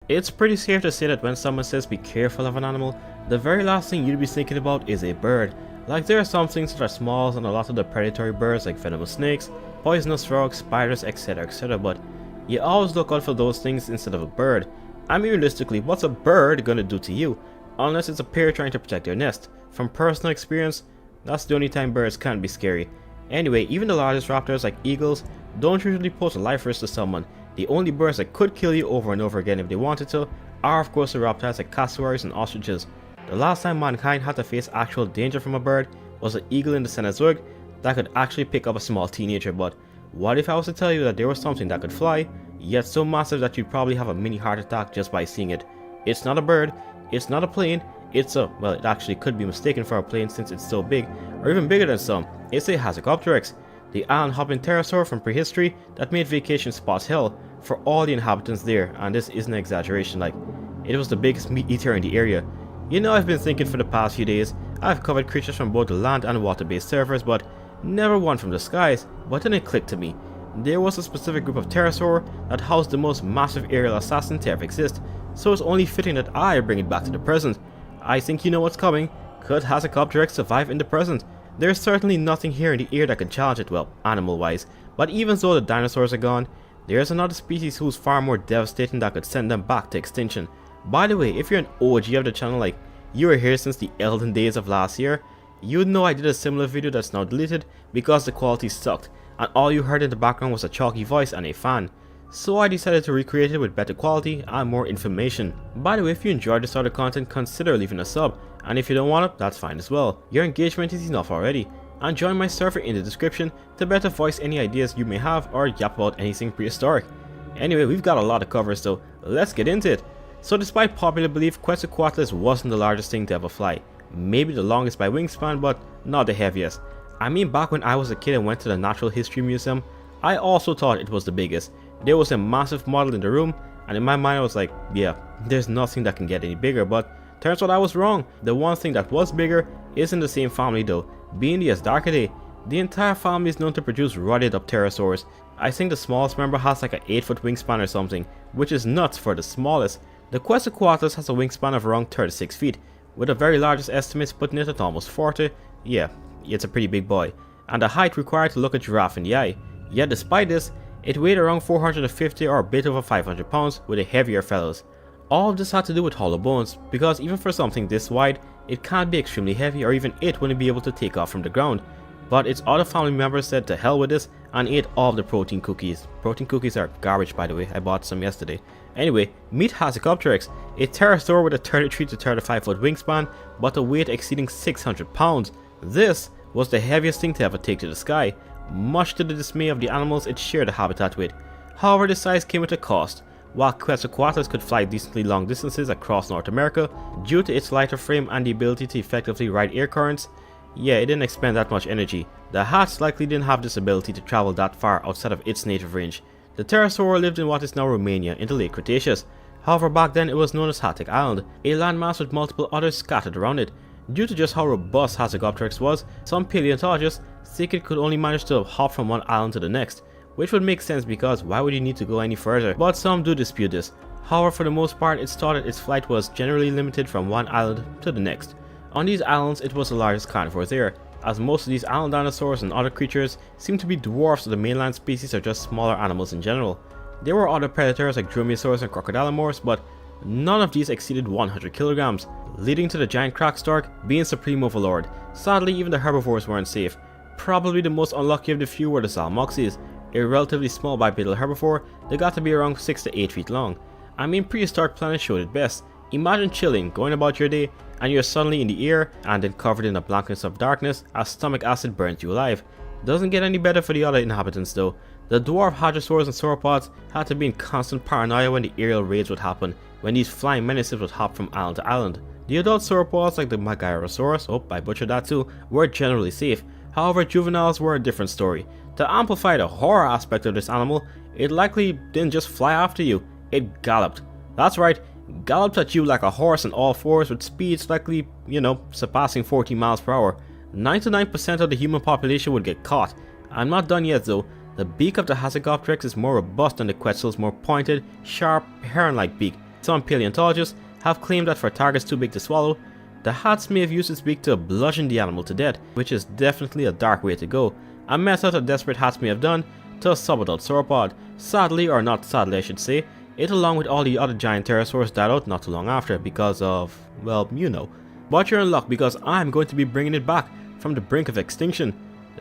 It's pretty safe to say that when someone says be careful of an animal, the very last thing you'd be thinking about is a bird. Like there are some things that are small and a lot of the predatory birds like venomous snakes, poisonous frogs, spiders, etc, but you always look out for those things instead of a bird. I mean realistically, what's a bird gonna do to you? Unless it's a pair trying to protect their nest. From personal experience, that's the only time birds can be scary. Anyway, even the largest raptors like eagles don't usually pose a life risk to someone. The only birds that could kill you over and over again if they wanted to are of course the reptiles like cassowaries and ostriches. The last time mankind had to face actual danger from a bird was an eagle in the Cenozoic that could actually pick up a small teenager, but what if I was to tell you that there was something that could fly, yet so massive that you'd probably have a mini heart attack just by seeing it? It's not a bird, it's not a plane, it's a, well, it actually could be mistaken for a plane since it's so big, or even bigger than some. It's a Hatzegopteryx, the island-hopping pterosaur from prehistory that made vacation spots hell for all the inhabitants there, and this isn't an exaggeration, like, it was the biggest meat eater in the area. You know, I've been thinking for the past few days, I've covered creatures from both the land and water-based servers, but never one from the skies. But then it clicked to me. There was a specific group of pterosaur that housed the most massive aerial assassin to ever exist, so it's only fitting that I bring it back to the present. I think you know what's coming. Could Hatzegopteryx survive in the present? There's certainly nothing here in the air that can challenge it, well, animal-wise, but even though the dinosaurs are gone, there's another species who's far more devastating that could send them back to extinction. By the way, if you're an OG of the channel, like you were here since the elden days of last year, you'd know I did a similar video that's now deleted because the quality sucked and all you heard in the background was a chalky voice and a fan. So I decided to recreate it with better quality and more information. By the way, if you enjoyed this sort of content, consider leaving a sub, and if you don't want it, that's fine as well. Your engagement is enough already. And join my server in the description to better voice any ideas you may have or yap about anything prehistoric. Anyway, we've got a lot of covers, so let's get into it. So despite popular belief, Quetzalcoatlus wasn't the largest thing to ever fly. Maybe the longest by wingspan, but not the heaviest. I mean, back when I was a kid and went to the Natural History Museum, I also thought it was the biggest. There was a massive model in the room, and in my mind I was like, yeah, there's nothing that can get any bigger, but turns out I was wrong. The one thing that was bigger is in the same family though, being the Asdarchidae. The entire family is known to produce roided up pterosaurs. I think the smallest member has like an 8-foot wingspan or something, which is nuts for the smallest. The Quetzalcoatlus has a wingspan of around 36 feet, with the very largest estimates putting it at almost 40. Yeah, it's a pretty big boy, and the height required to look a giraffe in the eye. Yet despite this, it weighed around 450 or a bit over 500 pounds with the heavier fellows. All of this had to do with hollow bones, because even for something this wide, it can't be extremely heavy or even it wouldn't be able to take off from the ground. But its other family members said to hell with this and ate all of the protein cookies. Protein cookies are garbage, by the way, I bought some yesterday. Anyway, meet Hatzegopteryx, a pterosaur with a 33 to 35 foot wingspan but a weight exceeding 600 pounds. This was the heaviest thing to ever take to the sky, much to the dismay of the animals it shared a habitat with. However, this size came at a cost. While Quetzalcoatlus could fly decently long distances across North America due to its lighter frame and the ability to effectively ride air currents, yeah, it didn't expend that much energy. The Hatz likely didn't have this ability to travel that far outside of its native range. The pterosaur lived in what is now Romania in the late Cretaceous. However, back then it was known as Hatzeg Island, a landmass with multiple others scattered around it. Due to just how robust Hatzegopteryx was, some paleontologists think it could only manage to hop from one island to the next, which would make sense because why would you need to go any further? But some do dispute this. However, for the most part, it's thought that its flight was generally limited from one island to the next. On these islands, it was the largest carnivore there, as most of these island dinosaurs and other creatures seem to be dwarfs of the mainland species or just smaller animals in general. There were other predators like dromaeosaurs and crocodilomorphs, but none of these exceeded 100 kilograms, leading to the giant crackstork being supreme overlord. Sadly, even the herbivores weren't safe. Probably the most unlucky of the few were the Zalmoxes, a relatively small bipedal herbivore that got to be around 6 to 8 feet long. I mean, prehistoric planet showed it best. Imagine chilling, going about your day, and you're suddenly in the air and then covered in a blankness of darkness as stomach acid burns you alive. Doesn't get any better for the other inhabitants though. The dwarf hadrosaurs and sauropods had to be in constant paranoia when the aerial raids would happen, when these flying menaces would hop from island to island. The adult sauropods like the Megarosaurus, oh I butchered that too, were generally safe. However, juveniles were a different story. To amplify the horror aspect of this animal, it likely didn't just fly after you, it galloped. That's right, galloped at you like a horse on all fours with speeds likely, surpassing 40 miles per hour. 99% of the human population would get caught. I'm not done yet though. The beak of the Hatzegopteryx is more robust than the Quetzal's more pointed, sharp, heron-like beak. Some paleontologists have claimed that for targets too big to swallow, the Hats may have used its beak to bludgeon the animal to death, which is definitely a dark way to go, a method that desperate Hats may have done to a subadult sauropod. Sadly, or not sadly I should say, it along with all the other giant pterosaurs died out not too long after because of, well, you know. But you're in luck because I'm going to be bringing it back from the brink of extinction.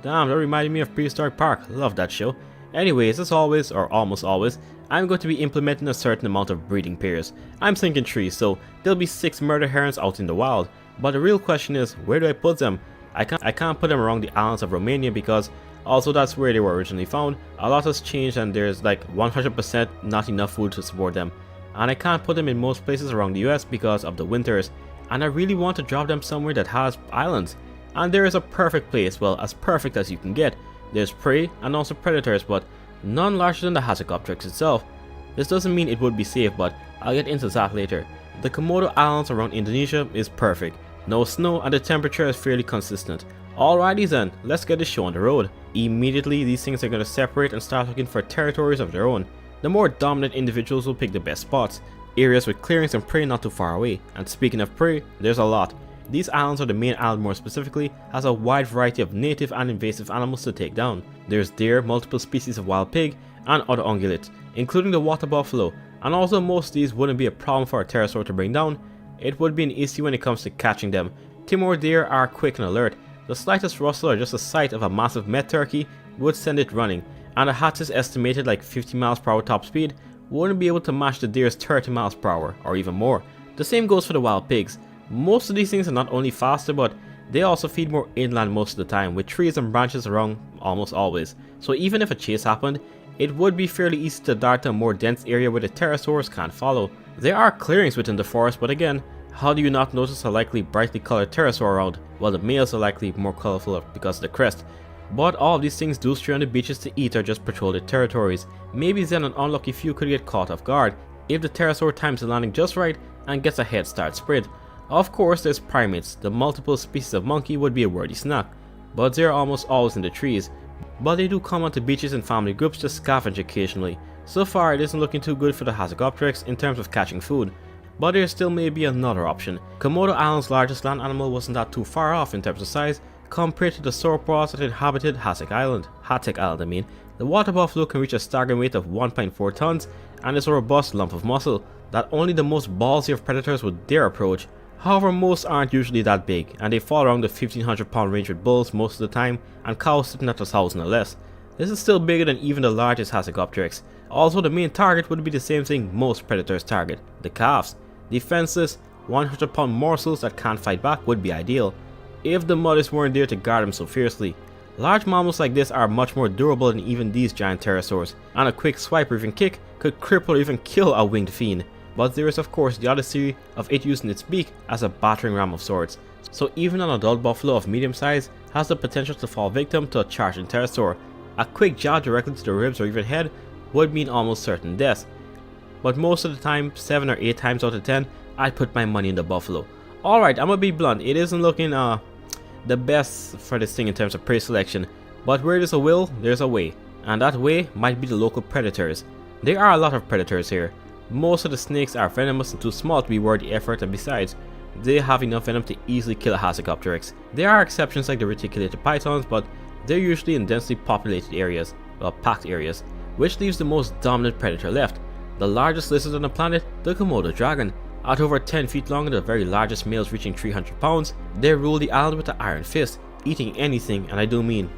Damn, that reminded me of Prehistoric Park, love that show. Anyways, as always, or almost always, I'm going to be implementing a certain amount of breeding pairs. I'm thinking 3, so there'll be 6 murder herons out in the wild. But the real question is, where do I put them? I can't put them around the islands of Romania because also that's where they were originally found. A lot has changed and there's like 100% not enough food to support them. And I can't put them in most places around the US because of the winters. And I really want to drop them somewhere that has islands. And there is a perfect place, well, as perfect as you can get. There's prey and also predators, but none larger than the Hatzegopteryx itself. This doesn't mean it would be safe, but I'll get into that later. The Komodo Islands around Indonesia is perfect. No snow and the temperature is fairly consistent. Alrighty then, let's get the show on the road. Immediately, these things are going to separate and start looking for territories of their own. The more dominant individuals will pick the best spots, areas with clearings and prey not too far away. And speaking of prey, there's a lot. These islands, or the main island more specifically, has a wide variety of native and invasive animals to take down. There's deer, multiple species of wild pig, and other ungulates, including the water buffalo. And although most of these wouldn't be a problem for a pterosaur to bring down, it would be an issue when it comes to catching them. Timor deer are quick and alert. The slightest rustle or just the sight of a massive met turkey would send it running, and a Hatz is estimated like 50 miles per hour top speed wouldn't be able to match the deer's 30 miles per hour or even more. The same goes for the wild pigs. Most of these things are not only faster, but they also feed more inland most of the time, with trees and branches around almost always. So even if a chase happened, it would be fairly easy to dart to a more dense area where the pterosaurs can't follow. There are clearings within the forest, but again, how do you not notice a likely brightly colored pterosaur around? Well, the males are likely more colorful because of the crest. But all of these things do stray on the beaches to eat or just patrol their territories. Maybe then an unlucky few could get caught off guard if the pterosaur times the landing just right and gets a head start spread. Of course, there's primates. The multiple species of monkey would be a worthy snack, but they're almost always in the trees. But they do come onto beaches in family groups to scavenge occasionally. So far, it isn't looking too good for the Hatzegopteryx in terms of catching food. But there still may be another option. Komodo Island's largest land animal wasn't that too far off in terms of size compared to the sauropods that inhabited Hatzeg Island. The water buffalo can reach a staggering weight of 1.4 tons and is a robust lump of muscle that only the most ballsy of predators would dare approach. However, most aren't usually that big, and they fall around the 1500 pound range with bulls most of the time and cows sitting at 1000 or less. This is still bigger than even the largest Hatzegopteryx. Also, the main target would be the same thing most predators target, the calves. Defenseless, 100 pound morsels that can't fight back would be ideal, if the mothers weren't there to guard them so fiercely. Large mammals like this are much more durable than even these giant pterosaurs, and a quick swipe or even kick could cripple or even kill a winged fiend. But there is of course the odyssey of it using its beak as a battering ram of sorts, so even an adult buffalo of medium size has the potential to fall victim to a charging pterosaur. A quick jab directly to the ribs or even head would mean almost certain death. But most of the time, 7 or 8 times out of 10, I'd put my money in the buffalo. Alright, I'm gonna be blunt, it isn't looking the best for this thing in terms of prey selection, but where there's a will, there's a way, and that way might be the local predators. There are a lot of predators here. Most of the snakes are venomous and too small to be worth the effort, and besides, they have enough venom to easily kill a Hatzegopteryx. There are exceptions like the reticulated pythons, but they're usually in densely populated areas, well, packed areas, which leaves the most dominant predator left. The largest lizard on the planet, the Komodo dragon. At over 10 feet long and the very largest males reaching 300 pounds, they rule the island with an iron fist, eating anything, and I do mean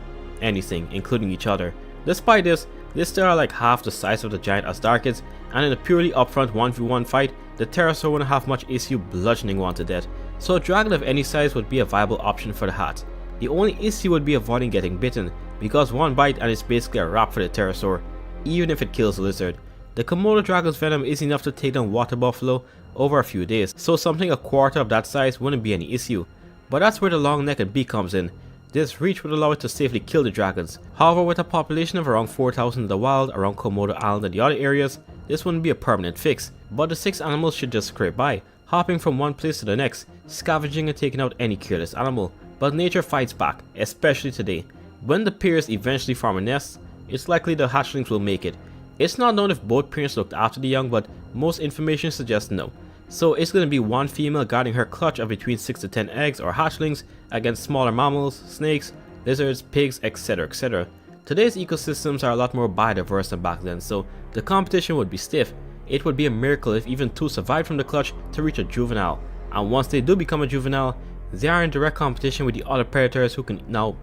anything, including each other. Despite this, they still are like half the size of the giant Azdarchids, and in a purely upfront 1v1 fight, the pterosaur wouldn't have much issue bludgeoning one to death, so a dragon of any size would be a viable option for the Hatz. The only issue would be avoiding getting bitten, because one bite and it's basically a wrap for the pterosaur, even if it kills the lizard. The Komodo dragon's venom is enough to take down water buffalo over a few days, so something a quarter of that size wouldn't be any issue. But that's where the long neck and beak comes in. This reach would allow it to safely kill the dragons. However, with a population of around 4,000 in the wild around Komodo Island and the other areas, this wouldn't be a permanent fix. But the 6 animals should just scrape by, hopping from one place to the next, scavenging and taking out any careless animal. But nature fights back, especially today. When the pairs eventually form a nest, it's likely the hatchlings will make it. It's not known if both parents looked after the young, but most information suggests no. So it's going to be one female guarding her clutch of between 6 to 10 eggs or hatchlings against smaller mammals, snakes, lizards, pigs, etc, etc. Today's ecosystems are a lot more biodiverse than back then, so the competition would be stiff. It would be a miracle if even two survived from the clutch to reach a juvenile, and once they do become a juvenile, they are in direct competition with the other predators who can now,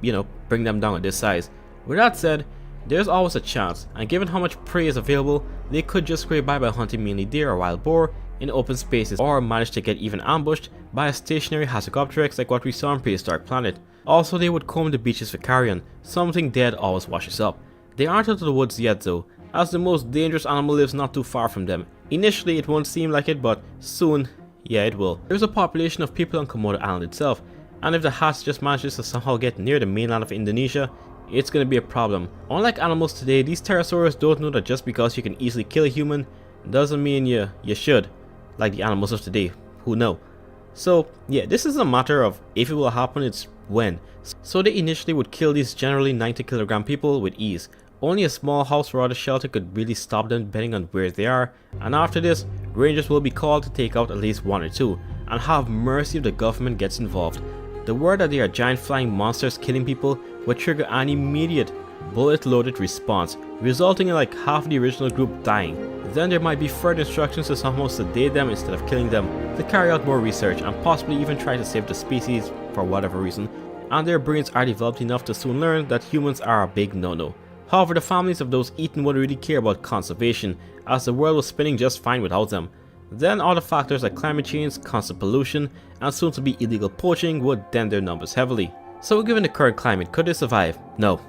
bring them down at this size. With that said, there's always a chance, and given how much prey is available, they could just scrape by hunting mainly deer or wild boar in open spaces, or manage to get even ambushed by a stationary Hatzegopteryx like what we saw on Prehistoric Planet. Also, they would comb the beaches for carrion. Something dead always washes up. They aren't out of the woods yet though, as the most dangerous animal lives not too far from them. Initially it won't seem like it, but soon, yeah, it will. There's a population of people on Komodo Island itself, and if the Hatz just manages to somehow get near the mainland of Indonesia, it's gonna be a problem. Unlike animals today, these pterosaurs don't know that just because you can easily kill a human doesn't mean you should, like the animals of today who know. So yeah, this is a matter of if it will happen, it's when. So they initially would kill these generally 90kg people with ease. Only a small house or other shelter could really stop them depending on where they are, and after this, rangers will be called to take out at least one or two, and have mercy if the government gets involved. The word that they are giant flying monsters killing people would trigger an immediate bullet-loaded response, resulting in like half the original group dying. Then there might be further instructions to somehow sedate them instead of killing them, to carry out more research and possibly even try to save the species for whatever reason, and their brains are developed enough to soon learn that humans are a big no-no. However, the families of those eaten wouldn't really care about conservation, as the world was spinning just fine without them. Then other factors like climate change, constant pollution, and soon to be illegal poaching would dent their numbers heavily. So given the current climate, could they survive? No,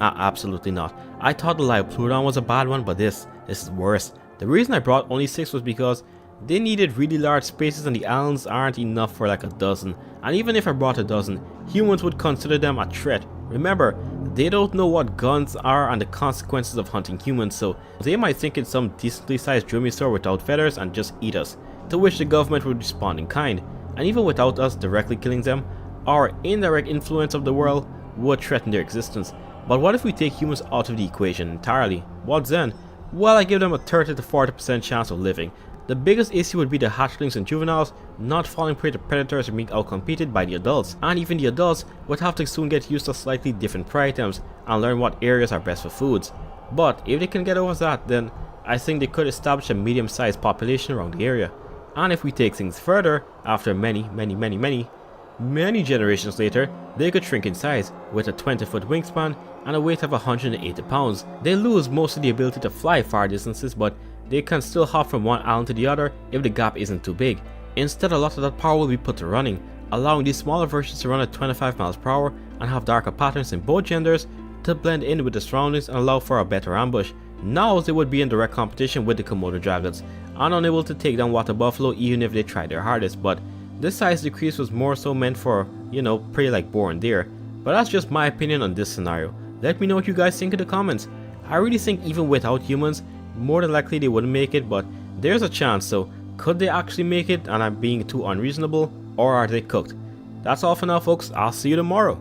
absolutely not. I thought the live Pluton was a bad one, but this is worse. The reason I brought only 6 was because they needed really large spaces and the islands aren't enough for like a dozen. And even if I brought a dozen, humans would consider them a threat. Remember, they don't know what guns are and the consequences of hunting humans, so they might think it's some decently sized dromaeosaur without feathers and just eat us, to which the government would respond in kind. And even without us directly killing them, our indirect influence of the world would threaten their existence. But what if we take humans out of the equation entirely? What then? Well, I give them a 30 to 40% chance of living. The biggest issue would be the hatchlings and juveniles not falling prey to predators and being outcompeted by the adults, and even the adults would have to soon get used to slightly different prey items and learn what areas are best for foods. But if they can get over that, then I think they could establish a medium-sized population around the area. And if we take things further, after many generations later, they could shrink in size with a 20-foot wingspan and a weight of 180 pounds. They lose most of the ability to fly far distances, but they can still hop from one island to the other if the gap isn't too big. Instead, a lot of that power will be put to running, allowing these smaller versions to run at 25 miles per hour and have darker patterns in both genders to blend in with the surroundings and allow for a better ambush. Now they would be in direct competition with the Komodo dragons and unable to take down water buffalo even if they tried their hardest, but this size decrease was more so meant for, prey like boar and deer. But that's just my opinion on this scenario. Let me know what you guys think in the comments. I really think even without humans, more than likely they wouldn't make it, but there's a chance, so could they actually make it and I'm being too unreasonable, or are they cooked? That's all for now folks, I'll see you tomorrow.